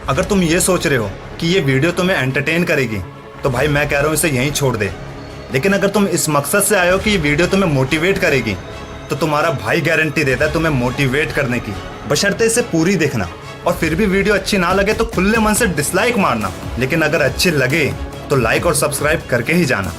अगर तुम ये सोच रहे हो कि ये वीडियो तुम्हें एंटरटेन करेगी तो भाई मैं कह रहा हूँ इसे यहीं छोड़ दे। लेकिन अगर तुम इस मकसद से आए हो कि ये वीडियो तुम्हें मोटिवेट करेगी तो तुम्हारा भाई गारंटी देता है तुम्हें मोटिवेट करने की, बशर्ते इसे पूरी देखना। और फिर भी वीडियो अच्छी ना लगे तो खुले मन से डिसलाइक मारना, लेकिन अगर अच्छी लगे तो लाइक और सब्सक्राइब करके ही जाना।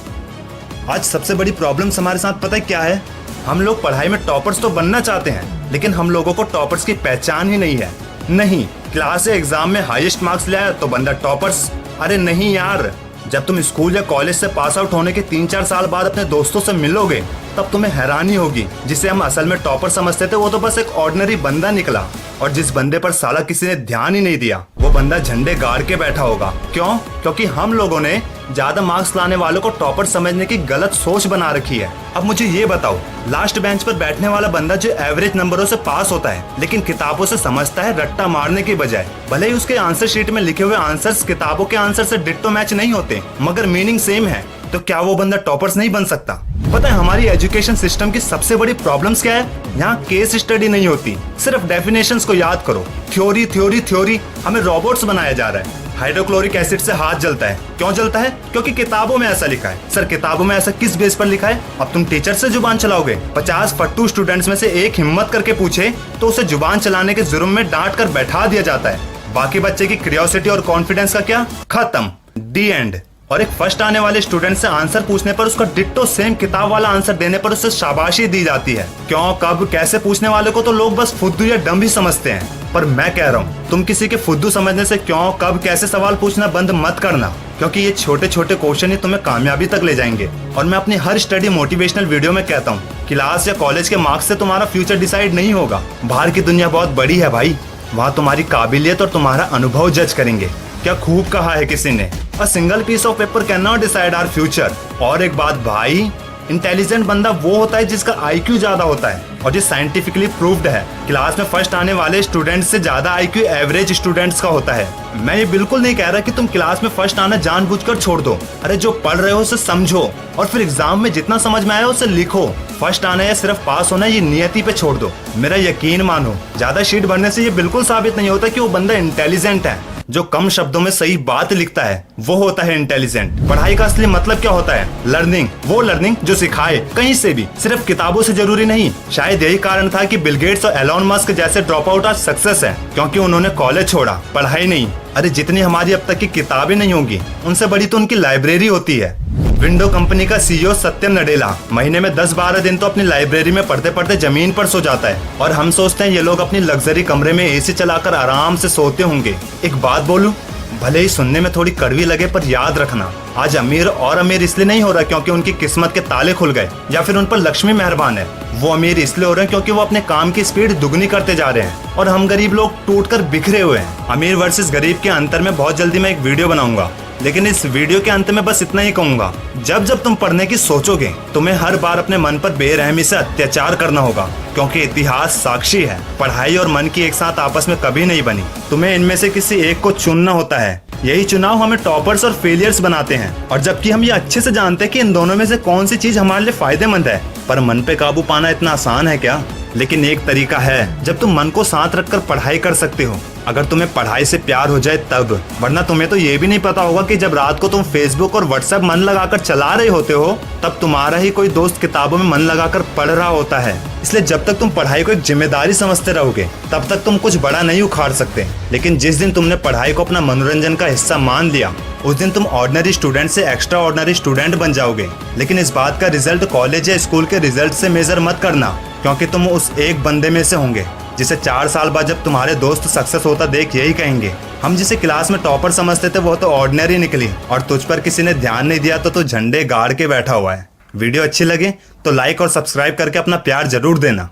आज सबसे बड़ी प्रॉब्लम्स हमारे साथ पता है क्या है? हम लोग पढ़ाई में टॉपर्स तो बनना चाहते हैं, लेकिन हम लोगों को टॉपर्स की पहचान ही नहीं है। नहीं, क्लास या एग्जाम में हाईएस्ट मार्क्स ले आया तो बंदा टॉपर्स। अरे नहीं यार, जब तुम स्कूल या कॉलेज से पास आउट होने के 3-4 साल बाद अपने दोस्तों से मिलोगे तब तुम्हें हैरानी होगी, जिसे हम असल में टॉपर समझते थे वो तो बस एक ऑर्डिनरी बंदा निकला। और जिस बंदे पर साला किसी ने ध्यान ही नहीं दिया वो बंदा झंडे गाड़ के बैठा होगा। क्यों? क्योंकि हम लोगों ने ज्यादा मार्क्स लाने वालों को टॉपर समझने की गलत सोच बना रखी है। अब मुझे ये बताओ, लास्ट बेंच पर बैठने वाला बंदा जो एवरेज नंबरों से पास होता है लेकिन किताबों से समझता है रट्टा मारने की बजाय, भले ही उसके आंसर शीट में लिखे हुए आंसर्स किताबों के आंसर से डिट्टो मैच नहीं होते मगर मीनिंग सेम है, तो क्या वो बंदा टॉपर्स नहीं बन सकता? पता है हमारी एजुकेशन सिस्टम की सबसे बड़ी प्रॉब्लम्स क्या है? यहाँ केस स्टडी नहीं होती, सिर्फ डेफिनेशंस को याद करो। थ्योरी थ्योरी थ्योरी, हमें रोबोट्स बनाया जा रहा है। हाइड्रोक्लोरिक एसिड से हाथ जलता है, क्यों जलता है? क्योंकि किताबों में ऐसा लिखा है। सर किताबों में ऐसा किस बेस पर लिखा है? अब तुम टीचर से जुबान चलाओगे? 50 फट्टू स्टूडेंट्स में से एक हिम्मत करके पूछे तो उसे जुबान चलाने के जुर्म में डांट कर बैठा दिया जाता है। बाकी बच्चे की क्यूरियोसिटी और कॉन्फिडेंस का क्या? खत्म, दी एंड। और एक फर्स्ट आने वाले स्टूडेंट से आंसर पूछने पर उसका डिट्टो सेम किताब वाला आंसर देने पर उसे शाबाशी दी जाती है। क्यों, कब, कैसे पूछने वाले को तो लोग बस फुद्दू या डम ही समझते हैं। पर मैं कह रहा हूँ तुम किसी के फुद्दू समझने से क्यों, कब, कैसे सवाल पूछना बंद मत करना, क्योंकि ये छोटे छोटे क्वेश्चन ही तुम्हें कामयाबी तक ले जाएंगे। और मैं अपनी हर स्टडी मोटिवेशनल वीडियो में कहता हूँ क्लास या कॉलेज के मार्क्स से तुम्हारा फ्यूचर डिसाइड नहीं होगा। बाहर की दुनिया बहुत बड़ी है भाई, वहाँ तुम्हारी काबिलियत और तुम्हारा अनुभव जज करेंगे। क्या खूब कहा है किसी ने, a single piece of paper can not decide our future. और एक बात भाई, इंटेलिजेंट बंदा वो होता है जिसका IQ ज्यादा होता है, और ये साइंटिफिकली प्रूव्ड है। क्लास में फर्स्ट आने वाले स्टूडेंट्स से ज्यादा IQ एवरेज स्टूडेंट्स का होता है। मैं ये बिल्कुल नहीं कह रहा कि तुम क्लास में फर्स्ट आना जानबूझकर छोड़ दो। अरे जो पढ़ रहे हो उसे समझो और फिर एग्जाम में जितना समझ में आया उसे लिखो। फर्स्ट आना या सिर्फ पास होना ये नियति पे छोड़ दो। मेरा यकीन मानो, ज्यादा शीट भरने से ये बिल्कुल साबित नहीं होता कि वो बंदा इंटेलिजेंट है। जो कम शब्दों में सही बात लिखता है वो होता है इंटेलिजेंट। पढ़ाई का असली मतलब क्या होता है? लर्निंग, वो लर्निंग जो सिखाए कहीं से भी, सिर्फ किताबों से जरूरी नहीं। शायद यही कारण था कि बिल गेट्स और एलोन मस्क जैसे ड्रॉप आउट आज सक्सेस है, क्योंकि उन्होंने कॉलेज छोड़ा, पढ़ाई नहीं। अरे जितनी हमारी अब तक की किताबें नहीं होंगी उनसे बड़ी तो उनकी लाइब्रेरी होती है। विंडो कंपनी का CEO सत्यम नडेला महीने में 10-12 दिन तो अपनी लाइब्रेरी में पढ़ते पढ़ते जमीन पर सो जाता है, और हम सोचते हैं ये लोग अपनी लग्जरी कमरे में AC चलाकर आराम से सोते होंगे। एक बात बोलूं, भले ही सुनने में थोड़ी कड़वी लगे पर याद रखना, आज अमीर और अमीर इसलिए नहीं हो रहा क्योंकि उनकी किस्मत के ताले खुल गए या फिर उन पर लक्ष्मी मेहरबान है। वो अमीर इसलिए हो रहे हैं क्योंकि वो अपने काम की स्पीड दुगनी करते जा रहे हैं, और हम गरीब लोग टूटकर बिखरे हुए हैं। अमीर वर्सेस गरीब के अंतर में बहुत जल्दी मैं एक वीडियो बनाऊंगा, लेकिन इस वीडियो के अंत में बस इतना ही कहूंगा, जब जब तुम पढ़ने की सोचोगे तुम्हें हर बार अपने मन पर बेरहमी से अत्याचार करना होगा, क्योंकि इतिहास साक्षी है पढ़ाई और मन की एक साथ आपस में कभी नहीं बनी। तुम्हें इनमें से किसी एक को चुनना होता है। यही चुनाव हमें टॉपर्स और फेलियर्स बनाते हैं, और जबकि हम ये अच्छे से जानते हैं कि इन दोनों में से कौन सी चीज हमारे लिए फायदेमंद है। पर मन पे काबू पाना इतना आसान है क्या? लेकिन एक तरीका है जब तुम मन को साथ रखकर पढ़ाई कर सकते हो, अगर तुम्हें पढ़ाई से प्यार हो जाए तब। वरना तुम्हें तो ये भी नहीं पता होगा कि जब रात को तुम फेसबुक और व्हाट्सएप मन लगाकर चला रहे होते हो तब तुम्हारा ही कोई दोस्त किताबों में मन लगाकर पढ़ रहा होता है। इसलिए जब तक तुम पढ़ाई को एक जिम्मेदारी समझते रहोगे तब तक तुम कुछ बड़ा नहीं उखाड़ सकते। लेकिन जिस दिन तुमने पढ़ाई को अपना मनोरंजन का हिस्सा मान लिया उस दिन तुम ऑर्डिनरी स्टूडेंट से एक्स्ट्रा ऑर्डिनरी स्टूडेंट बन जाओगे। लेकिन इस बात का रिजल्ट कॉलेज या स्कूल के रिजल्ट से मेजर मत करना, क्योंकि तुम उस एक बंदे में से होंगे जिसे 4 साल बाद जब तुम्हारे दोस्त सक्सेस होता देख यही कहेंगे, हम जिसे क्लास में टॉपर समझते थे वो तो ऑर्डिनरी निकली, और तुझ पर किसी ने ध्यान नहीं दिया तो तू झंडे गाड़ के बैठा हुआ है। वीडियो अच्छी लगे तो लाइक और सब्सक्राइब करके अपना प्यार जरूर देना।